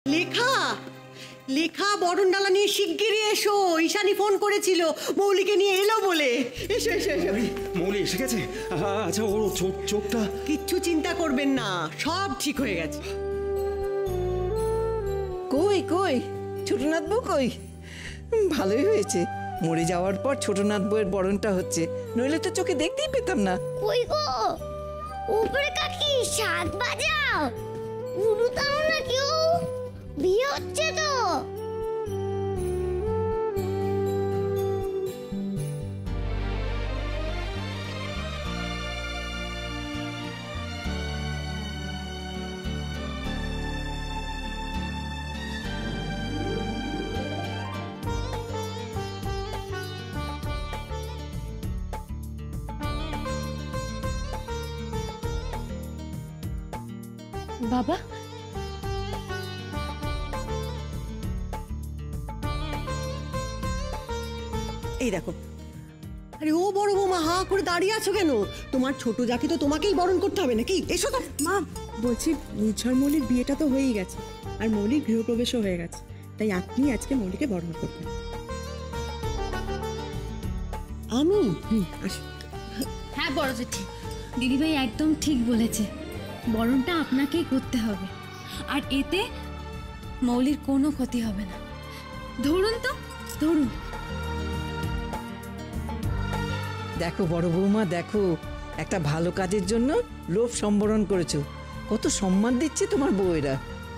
লেখা লেখা বরণডালা নিয়ে শিগগিরই এসো। ঈশানী ফোন করেছিল মৌলিকে নিয়ে এলো বলে। এসো এসো এসো। মৌলি এসে গেছে? আচ্ছা, ওর চোখটা কিচ্ছু চিন্তা করবেন না, সব ঠিক হয়ে গেছে। কই কই ছোটনাথ বউ কই? ভালোই হয়েছে, মরে যাওয়ার পর ছোটনাথ বউয়ের বরণটা হচ্ছে, নইলে তো চোখে দেখতেই পেতাম না। কই গো উপরে কাকি শাক বাজাও, উড়ুতাও না কেউ, বিয়ে হচ্ছে তো। বাবা, এই দেখো। আরে ও বড় বৌমা, হা করে দাঁড়িয়ে আছো কেন? তোমার ছোট জাতি তো তোমাকেই বরণ করতে হবে নাকি? এসো তো। মা বলছি, নিঝর মৌলির বিয়েটা তো হয়েই গেছে, আর মৌলির গৃহপ্রবেশও হয়ে গেছে, তাই আপনি আজকে মৌলিকে বরণ করবেন। আমি? আসুন। হ্যাঁ বড় জেঠি, দিদিভাই একদম ঠিক বলেছে, বরণটা আপনাকেই করতে হবে, আর এতে মৌলির কোনো ক্ষতি হবে না। ধরুন তো, ধরুন। দেখো বড় বৌমা, দেখো একটা ভালো কাজের জন্য লোভ সম্বরণ করেছো, কত সম্মান দিচ্ছে তোমার বউয়েরা।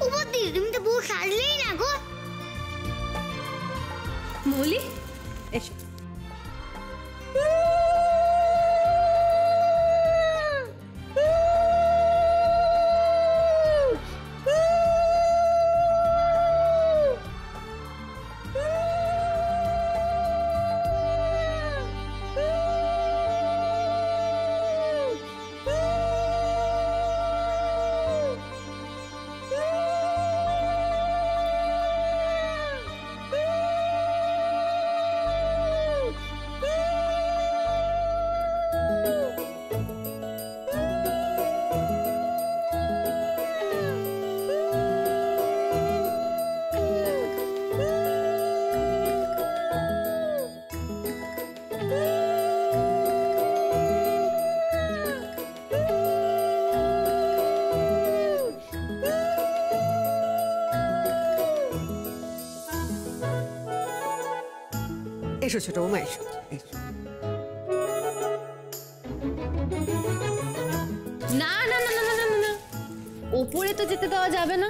উপদি তুমি তো বউ সাজলেই না গো। মৌলি এসো। এসো ছোট বৌমা, এসো এসো। না না না না না না না, ওপরে তো যেতে দেওয়া যাবে না।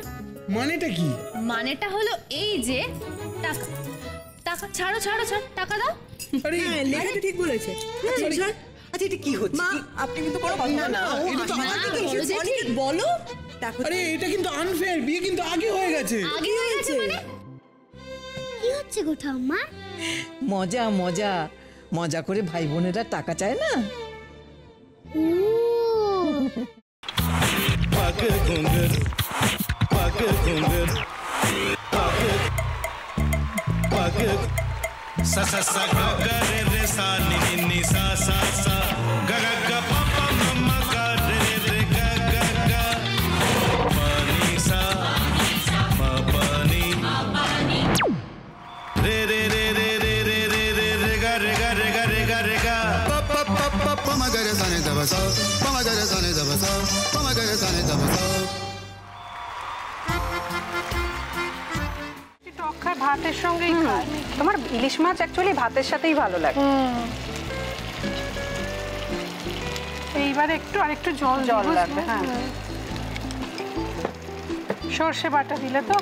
মানেটা কি? মানেটা হলো এই যে টাকা, টাকা ছাড়ো ছাড়ো ছাড়, টাকা দাও। আরে হ্যাঁ, লেখাটা ঠিক বলেছে। আচ্ছা এটা কি হচ্ছে? মা আপনি কিন্তু কোনো কথা না না, ও এটা তো হাসপাতাল থেকে বড় এসেছে। জেঠি। বলো। দেখো আরে এটা কিন্তু আনফেয়ার, বিয়ে কিন্তু আগে হয়ে গেছে। আগে হয়ে গেছে মানে? কি হচ্ছে গো ঠাম্মা? মজা মজা মজা করে ভাই বোনেরা টাকা চায় না। ও पग घुंघर पग घुंघर पग पग सा सा सा ग ग रे रे सा नि नि नि सा सा सा ग ग ग प प म म ग रे रे ग ग ग प नि सा म प नि रे रे रे रे रे रे रे रे रे ग रे ग रे ग रे ग रे ग प प प प प म ग रे सा नि द ब सा प म ग रे सा नि द ब सा प म ग रे सा नि द ब सा টক খায় ভাতের সঙ্গেই খায়। তোমার ইলিশ মাছ অ্যাকচুয়ালি ভাতের সাথেই ভালো লাগে। এইবারে একটু আরেকটু জল জল লাগবে। হ্যাঁ, সর্ষে বাটা দিলে তো।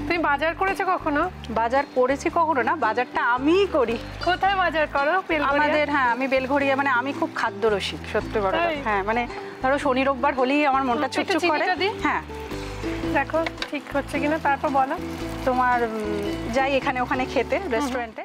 তুমি বাজার করেছো কখনো? বাজার করেছি কখনো না, বাজারটা আমিই করি। কোথায় বাজার করো? আমাদের, হ্যাঁ আমি বেলঘড়িয়া, মানে আমি খুব খাদ্য রসিক, সত্যি বড় কথা। হ্যাঁ মানে ধরো শনি রোববার হলেই আমার মনটা চুপচুপ করে। হ্যাঁ দেখো ঠিক হচ্ছে কিনা, তারপর বলো। তোমার যাই এখানে ওখানে খেতে রেস্টুরেন্টে,